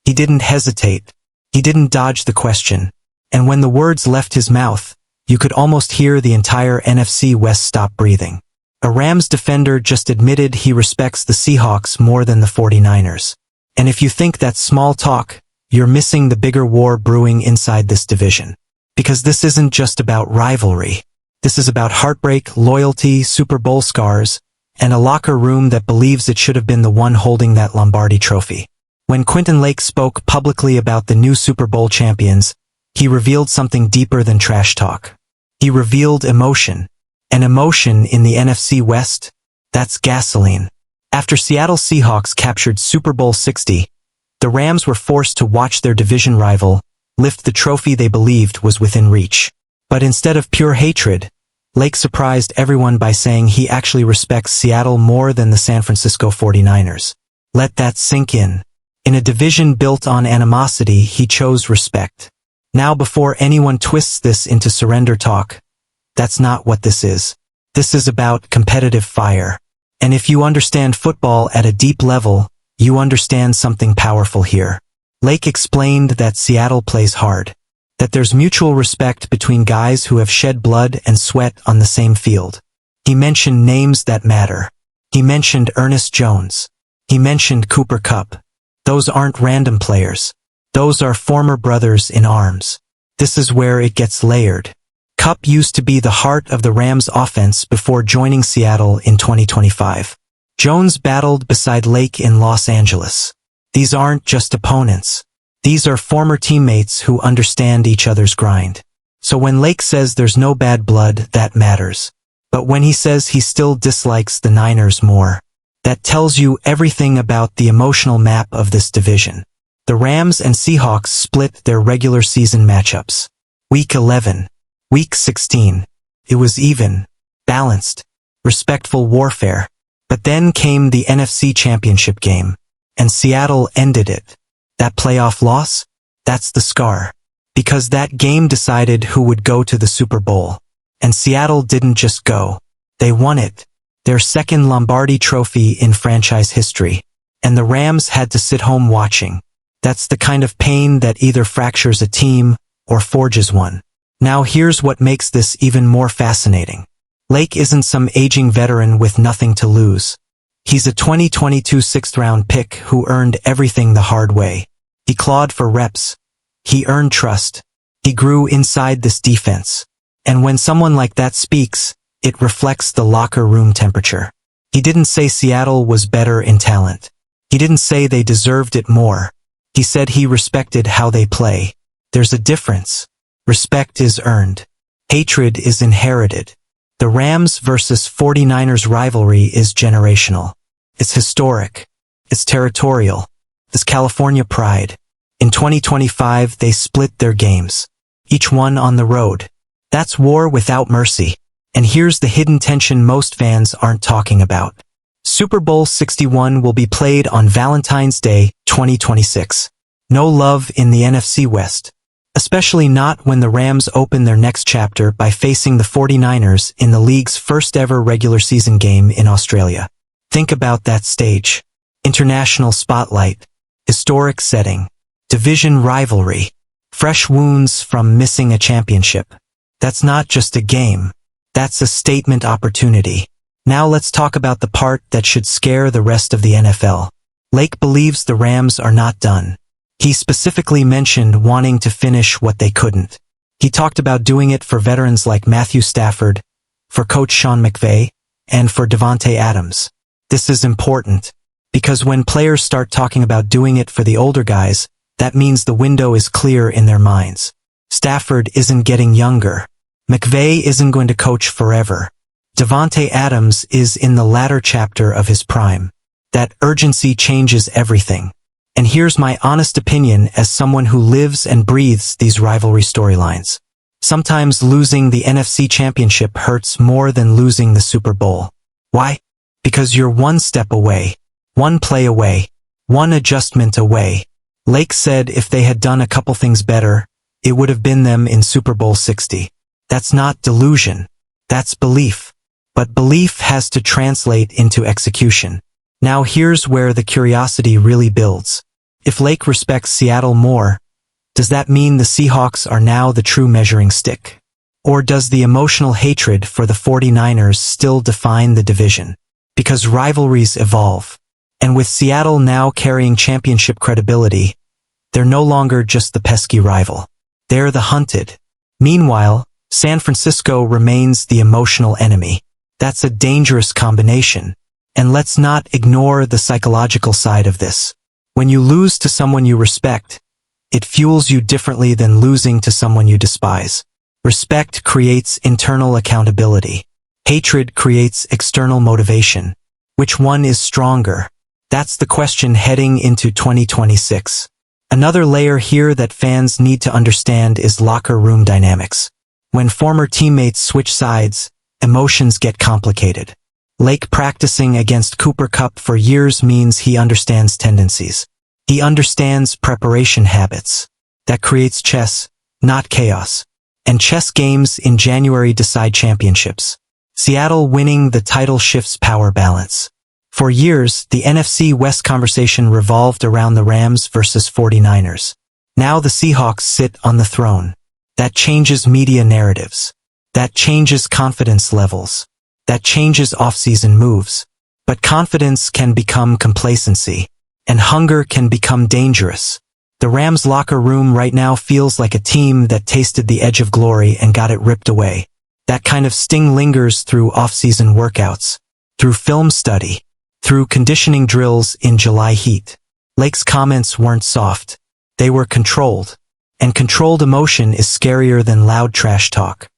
He didn't hesitate. He didn't dodge the question. And when the words left his mouth, you could almost hear the entire NFC West stop breathing. A Rams defender just admitted he respects the Seahawks more than the 49ers. And if you think that's small talk, you're missing the bigger war brewing inside this division. Because this isn't just about rivalry. This is about heartbreak, loyalty, Super Bowl scars, and a locker room that believes it should have been the one holding that Lombardi trophy. When Quentin Lake spoke publicly about the new Super Bowl champions, he revealed something deeper than trash talk. He revealed emotion. And emotion in the NFC West? That's gasoline. After Seattle Seahawks captured Super Bowl 60, the Rams were forced to watch their division rival lift the trophy they believed was within reach. But instead of pure hatred, Lake surprised everyone by saying he actually respects Seattle more than the San Francisco 49ers. Let that sink in. In a division built on animosity, he chose respect. Now, before anyone twists this into surrender talk, that's not what this is. This is about competitive fire. And if you understand football at a deep level, you understand something powerful here. Lake explained that Seattle plays hard. That there's mutual respect between guys who have shed blood and sweat on the same field. He mentioned names that matter. He mentioned Ernest Jones. He mentioned Cooper Kupp. Those aren't random players. Those are former brothers in arms. This is where it gets layered. Kupp used to be the heart of the Rams offense before joining Seattle in 2025. Jones battled beside Lake in Los Angeles. These aren't just opponents. These are former teammates who understand each other's grind. So when Lake says there's no bad blood, that matters. But when he says he still dislikes the Niners more, that tells you everything about the emotional map of this division. The Rams and Seahawks split their regular season matchups. Week 11. Week 16. It was even, balanced, respectful warfare. But then came the NFC Championship game, and Seattle ended it. That playoff loss? That's the scar. Because that game decided who would go to the Super Bowl. And Seattle didn't just go. They won it. Their second Lombardi trophy in franchise history. And the Rams had to sit home watching. That's the kind of pain that either fractures a team or forges one. Now here's what makes this even more fascinating. Lake isn't some aging veteran with nothing to lose. He's a 2022 sixth-round pick who earned everything the hard way. He clawed for reps. He earned trust. He grew inside this defense. And when someone like that speaks, it reflects the locker room temperature. He didn't say Seattle was better in talent. He didn't say they deserved it more. He said he respected how they play. There's a difference. Respect is earned. Hatred is inherited. The Rams versus 49ers rivalry is generational. It's historic. It's territorial. It's California pride. In 2025, they split their games. Each one on the road. That's war without mercy. And here's the hidden tension most fans aren't talking about. Super Bowl 61 will be played on Valentine's Day, 2026. No love in the NFC West. Especially not when the Rams open their next chapter by facing the 49ers in the league's first ever regular season game in Australia. Think about that stage. International spotlight. Historic setting. Division rivalry. Fresh wounds from missing a championship. That's not just a game. That's a statement opportunity. Now let's talk about the part that should scare the rest of the NFL. Lake believes the Rams are not done. He specifically mentioned wanting to finish what they couldn't. He talked about doing it for veterans like Matthew Stafford, for coach Sean McVay, and for Davante Adams. This is important, because when players start talking about doing it for the older guys, that means the window is clear in their minds. Stafford isn't getting younger. McVay isn't going to coach forever. Davante Adams is in the latter chapter of his prime. That urgency changes everything. And here's my honest opinion as someone who lives and breathes these rivalry storylines. Sometimes losing the NFC Championship hurts more than losing the Super Bowl. Why? Because you're one step away, one play away, one adjustment away. Lake said if they had done a couple things better, it would have been them in Super Bowl 60. That's not delusion. That's belief. But belief has to translate into execution. Now here's where the curiosity really builds. If Lake respects Seattle more, does that mean the Seahawks are now the true measuring stick? Or does the emotional hatred for the 49ers still define the division? Because rivalries evolve. And with Seattle now carrying championship credibility, they're no longer just the pesky rival. They're the hunted. Meanwhile, San Francisco remains the emotional enemy. That's a dangerous combination. And let's not ignore the psychological side of this. When you lose to someone you respect, it fuels you differently than losing to someone you despise. Respect creates internal accountability. Hatred creates external motivation. Which one is stronger? That's the question heading into 2026. Another layer here that fans need to understand is locker room dynamics. When former teammates switch sides, emotions get complicated. Lake practicing against Cooper Kupp for years means he understands tendencies. He understands preparation habits. That creates chess, not chaos. And chess games in January decide championships. Seattle winning the title shifts power balance. For years, the NFC West conversation revolved around the Rams versus 49ers. Now the Seahawks sit on the throne. That changes media narratives. That changes confidence levels. That changes off-season moves. But confidence can become complacency. And hunger can become dangerous. The Rams locker room right now feels like a team that tasted the edge of glory and got it ripped away. That kind of sting lingers through off-season workouts, through film study, through conditioning drills in July heat. Lake's comments weren't soft. They were controlled. And controlled emotion is scarier than loud trash talk.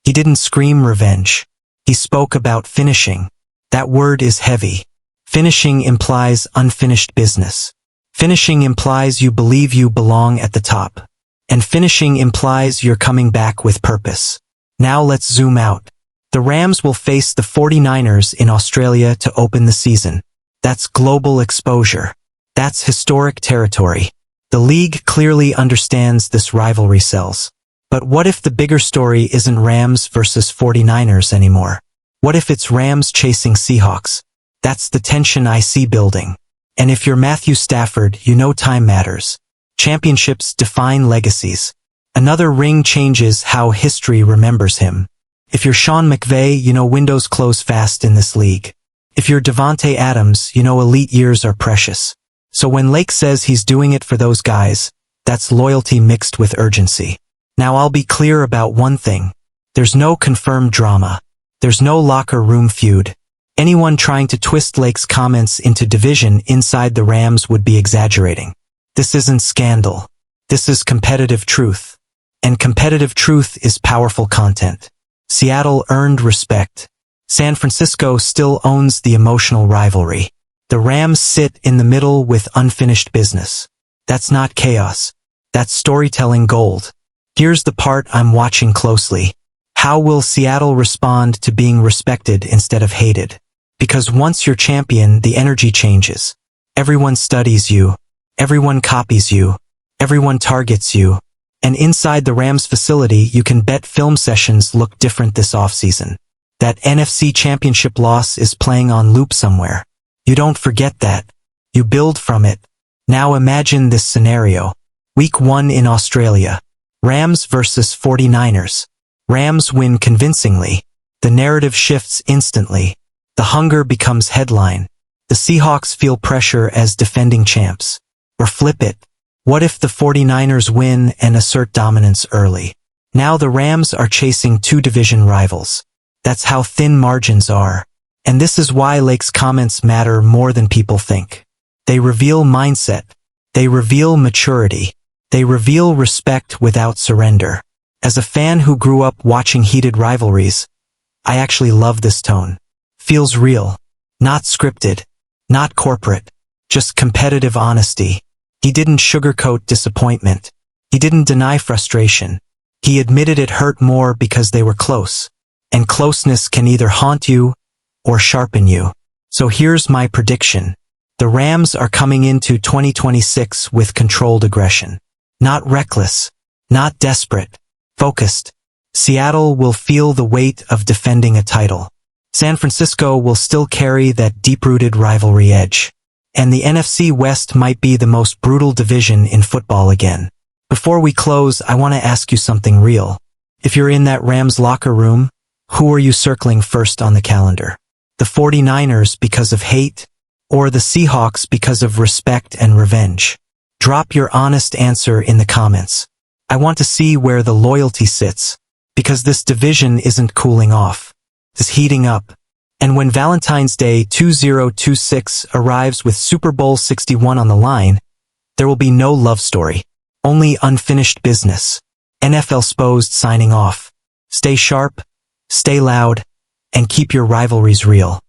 He didn't scream revenge. He spoke about finishing. That word is heavy. Finishing implies unfinished business. Finishing implies you believe you belong at the top. And finishing implies you're coming back with purpose. Now let's zoom out. The Rams will face the 49ers in Australia to open the season. That's global exposure. That's historic territory. The league clearly understands this rivalry sells. But what if the bigger story isn't Rams versus 49ers anymore? What if it's Rams chasing Seahawks? That's the tension I see building. And if you're Matthew Stafford, you know time matters. Championships define legacies. Another ring changes how history remembers him. If you're Sean McVay, you know windows close fast in this league. If you're Devontae Adams, you know elite years are precious. So when Lake says he's doing it for those guys, that's loyalty mixed with urgency. Now I'll be clear about one thing. There's no confirmed drama. There's no locker room feud. Anyone trying to twist Lake's comments into division inside the Rams would be exaggerating. This isn't scandal. This is competitive truth. And competitive truth is powerful content. Seattle earned respect. San Francisco still owns the emotional rivalry. The Rams sit in the middle with unfinished business. That's not chaos. That's storytelling gold. Here's the part I'm watching closely. How will Seattle respond to being respected instead of hated? Because once you're champion, the energy changes. Everyone studies you. Everyone copies you. Everyone targets you. And inside the Rams facility, you can bet film sessions look different this offseason. That NFC championship loss is playing on loop somewhere. You don't forget that. You build from it. Now imagine this scenario. Week 1 in Australia. Rams versus 49ers. Rams win convincingly. The narrative shifts instantly. The hunger becomes headline. The Seahawks feel pressure as defending champs. Or flip it. What if the 49ers win and assert dominance early? Now the Rams are chasing two division rivals. That's how thin margins are. And this is why Lake's comments matter more than people think. They reveal mindset. They reveal maturity. They reveal respect without surrender. As a fan who grew up watching heated rivalries, I actually love this tone. Feels real. Not scripted. Not corporate. Just competitive honesty. He didn't sugarcoat disappointment. He didn't deny frustration. He admitted it hurt more because they were close. And closeness can either haunt you or sharpen you. So here's my prediction. The Rams are coming into 2026 with controlled aggression. Not reckless. Not desperate. Focused. Seattle will feel the weight of defending a title. San Francisco will still carry that deep-rooted rivalry edge. and the NFC West might be the most brutal division in football again. Before we close, I want to ask you something real. If you're in that Rams locker room, who are you circling first on the calendar? The 49ers because of hate, or the Seahawks because of respect and revenge? Drop your honest answer in the comments. I want to see where the loyalty sits, because this division isn't cooling off. It's heating up. And when Valentine's Day 2026 arrives with Super Bowl 61 on the line, there will be no love story, only unfinished business. NFLXposed signing off. Stay sharp, stay loud, and keep your rivalries real.